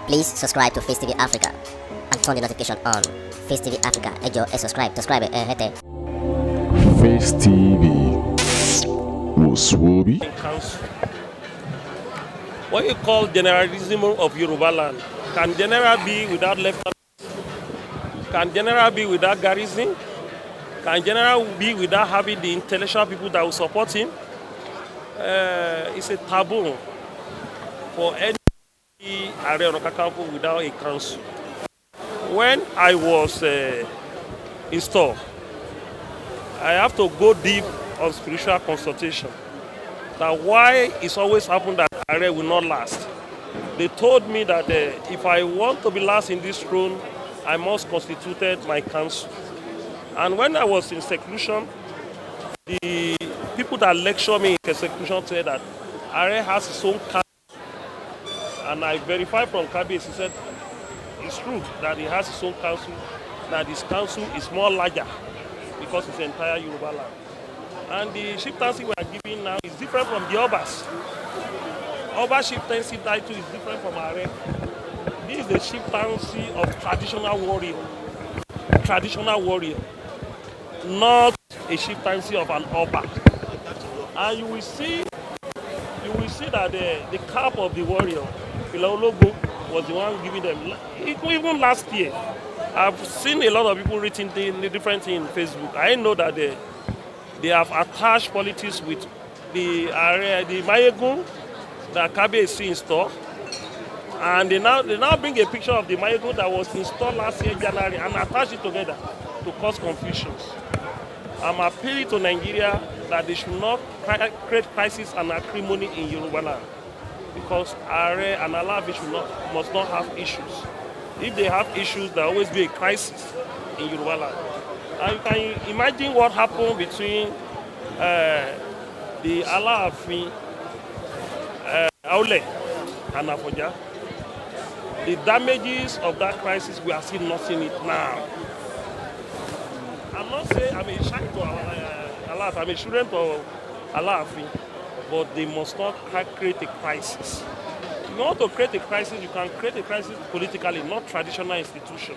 Please subscribe to Face TV Africa and turn the notification on. Face TV Africa, ẹ jọ̀ọ́ subscribe, hete. Face TV was Swoby. What you call generalism of Yoruba land? Can general be without lieutenant? Can general be without garrison? Can general be without having the intellectual people that will support him? It's a taboo for any Aare Ona Kakanfo without a council. When I was installed, I have to go deep on spiritual consultation. That why it's always happened that Aare will not last. They told me that if I want to be last in this throne, I must constitute my council. And when I was in seclusion, the people that lecture me in seclusion said that Aare has his own council. And I verified from Kabiyesi, he said it's true that he has his own council, that his council is more larger because it's the entire Yoruba land. And the chieftaincy we are giving now is different from the Obas. Oba chieftaincy title is different from Aare. This is the chieftaincy of traditional warrior, not a chieftaincy of an Oba. And you will see that the cap of the warrior, Ilologo, was the one giving them. Even last year, I've seen a lot of people writing the different thing in Facebook. I know that they have attached politics with the Mayegun that Kabiyesi installed, and they now bring a picture of the Mayegun that was installed last year January and attach it together to cause confusions. I'm appealing to Nigeria that they should not create crisis and acrimony in Yoruba land, because Aare and Alaafin must not have issues. If they have issues, there will always be a crisis in Yoruba land. And you can imagine what happened between the Alaafin Aule and Afoja. The damages of that crisis, we are still not seeing it now. I'm not saying I'm a child to Alaafin, I'm a student of Alaafin, but they must not create a crisis. If you want to create a crisis, you can create a crisis politically, not traditional institution.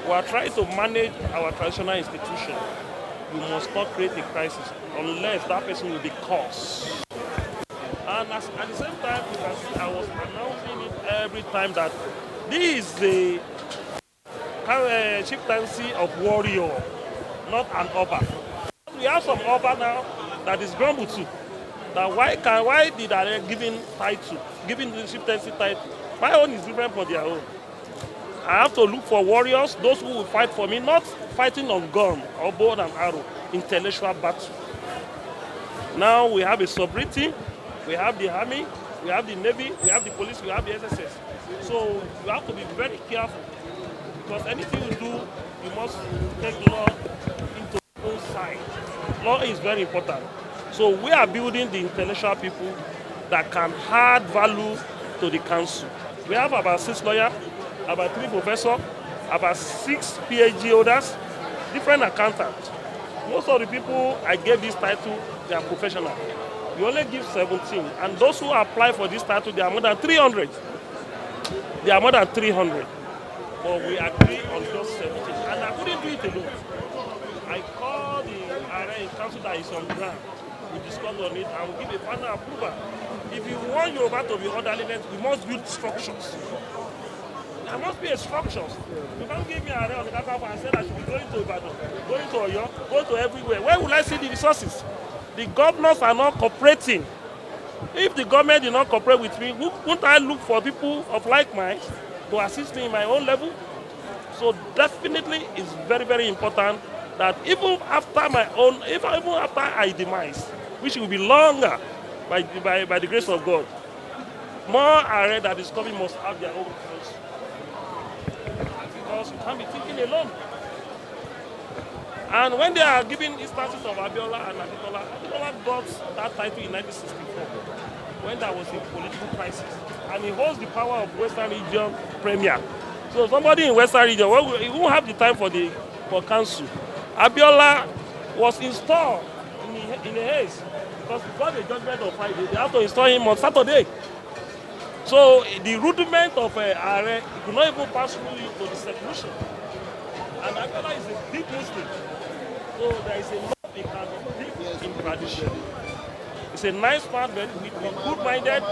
We are trying to manage our traditional institution. You must not create a crisis unless that person will be cause. And at the same time, you can see I was announcing it every time that this is the chieftaincy of warrior, not an Oba. We have some Oba now that is grumble too. That why did I giving the chieftaincy title? My own is different from their own. I have to look for warriors, those who will fight for me, not fighting on gun or bow and arrow, intellectual battle. Now we have a sovereignty, we have the army, we have the navy, we have the police, we have the SSS. So you have to be very careful, because anything you do, you must take law into your own side. Law is very important. So we are building the intellectual people that can add value to the council. We have about 6 lawyers, about 3 professors, about 6 PhD holders, different accountants. Most of the people I gave this title, they are professional. We only give 17, and those who apply for this title, they are more than 300. They are more than 300. But we agree on just 17, and I couldn't do it alone. I called the Aare council that is on ground. We discussed on it and we give a final approval. If you want Yoruba to be orderliness, we must build structures. There must be a structures. You can't give me Aare Ona Kakanfo and say that I should be going to Ibadan, going to Oyo, going to everywhere. Where will I see the resources? The governors are not cooperating. If the government did not cooperate with me, wouldn't I look for people of like mind to assist me in my own level? So definitely it's very, very important that even after I demise, which will be longer by the grace of God, more Aare that is coming must have their own council. Because you can't be thinking alone. And when they are giving instances of Abiola and Abiola got that title in 1964 when there was a political crisis. And he holds the power of Western Region Premier. So somebody in Western Region, he won't have the time for council. Abiola was installed in a haze because he got a judgment on Friday. They have to install him on Saturday. So the rudiment of Aare could not even pass through to the seclusion. And Abiola is a deep Muslim. So there is a lot he can deep in tradition. He's a nice man, very good-minded,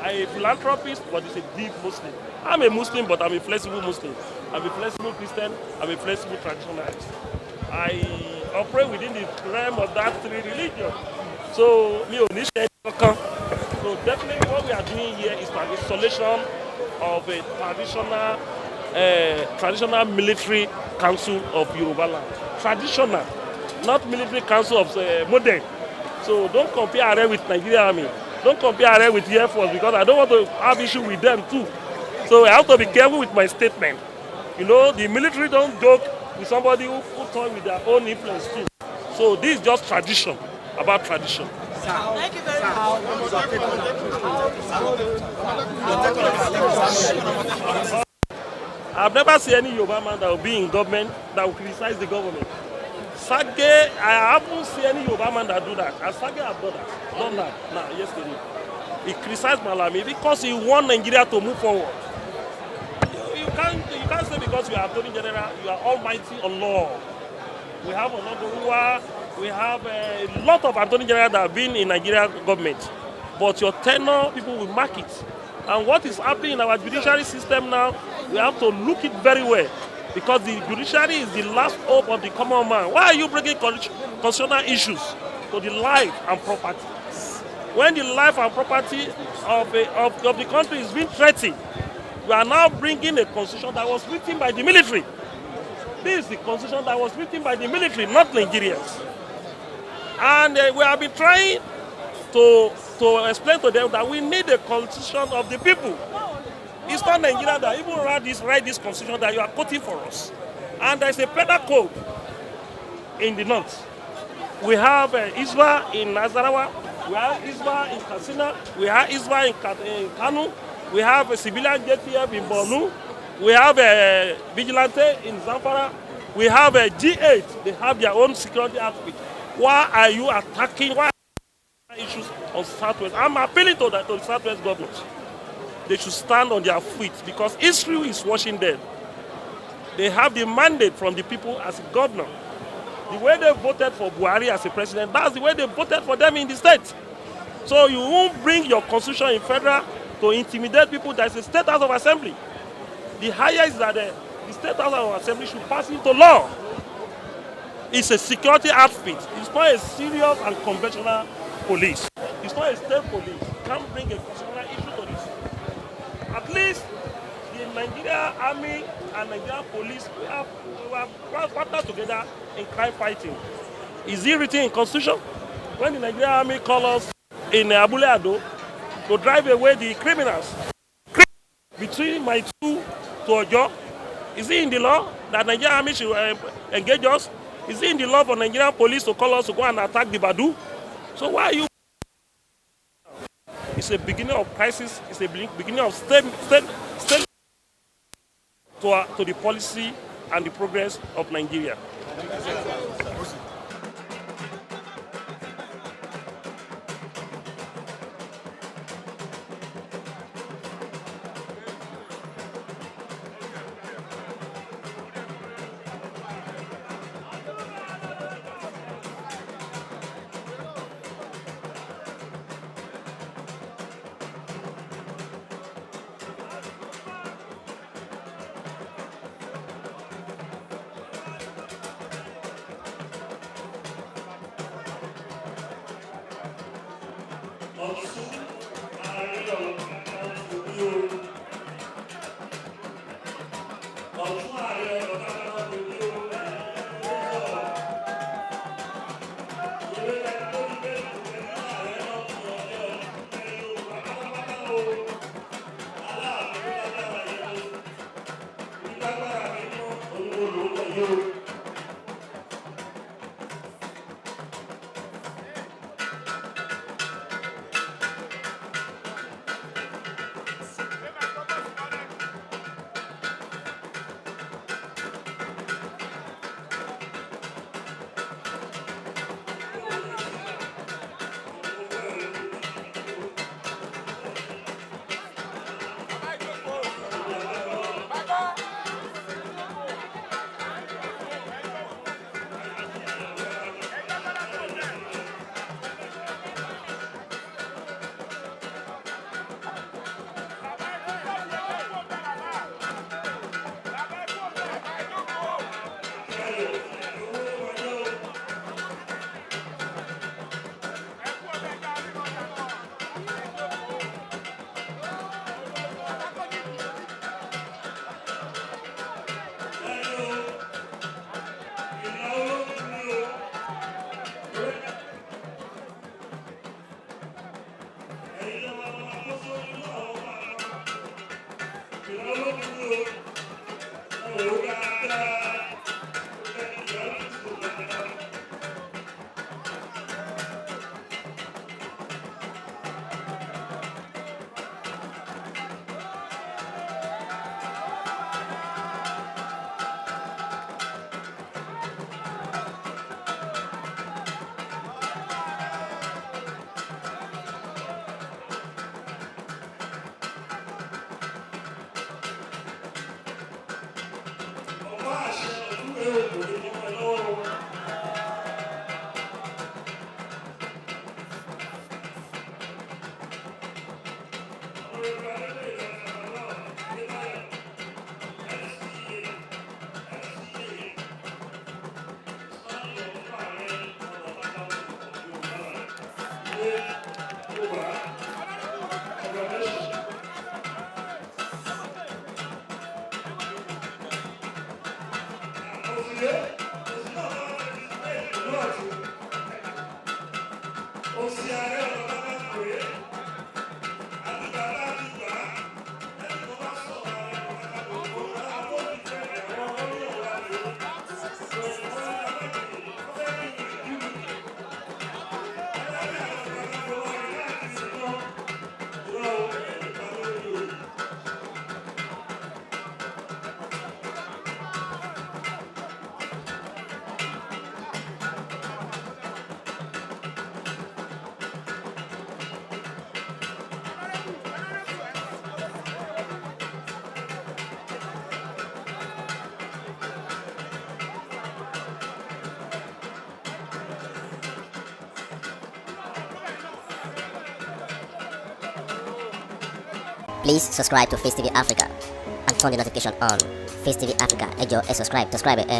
a philanthropist, but he's a deep Muslim. I'm a Muslim, but I'm a flexible Muslim. I'm a flexible Christian. I'm a flexible traditionalist. I operate within the realm of that three religions. So, so definitely what we are doing here is an installation of a traditional military council of Yoruba land. Traditional, not military council of modern. So don't compare Aare with Nigerian army. Don't compare Aare with the Air Force because I don't want to have issue with them too. So I have to be careful with my statement. You know, the military don't joke with somebody who toy with their own influence too. So this is just tradition, about tradition. Thank you very much. I've never seen any Yoruba man that will be in government that will criticize the government. Sage, I haven't seen any Yoruba man that do that. And Sage have done that now, yesterday. He criticized Malami because he want Nigeria to move forward. You can't say because you are Attorney General, you are almighty on law. We have Onodoruwa, we have a lot of Attorney General that have been in Nigerian government. But your tenure, people will mark it. And what is happening in our judiciary system now, we have to look it very well. Because the judiciary is the last hope of the common man. Why are you bringing constitutional issues to the life and property? When the life and property of the country is being threatened, we are now bringing a constitution that was written by the military. This is the constitution that was written by the military, not Nigerians. And we have been trying to explain to them that we need a constitution of the people. It's not Nigeria that even write this constitution that you are quoting for us. And there's a penal code in the north. We have Iswa in Nazarawa, we have Iswa in Katsina, we have Iswa in Kanu, we have a civilian JTF in Borno, we have a vigilante in Zamfara, we have a G8, they have their own security outfit. Why are you attacking? Why are issues on Southwest? I'm appealing to the Southwest government. They should stand on their feet because history is watching them. They have the mandate from the people as a governor. The way they voted for Buhari as a president, that's the way they voted for them in the state. So you won't bring your constitution in federal to intimidate people. There's a state house of assembly. The highest is that the state house of assembly should pass into law. It's a security outfit. It's not a serious and conventional police. It's not a state police. You can't bring a constitutional issue to this. At least the Nigerian army and Nigerian police, we have partnered together in crime fighting. Is it written in constitution? When the Nigerian army call us in Abule Ado to drive away the criminals between my two to Ojo, is it in the law that Nigerian army should engage us? Is it in the law for Nigerian police to call us to go and attack the Badu? So why are you? It's a beginning of crisis. It's a beginning of state to the policy and the progress of Nigeria. Please subscribe to Face TV Africa and turn the notification on. Face TV Africa, ẹ jọ̀ọ́ ẹ subscribe,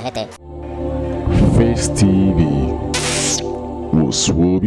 hete. Face TV was Swoby.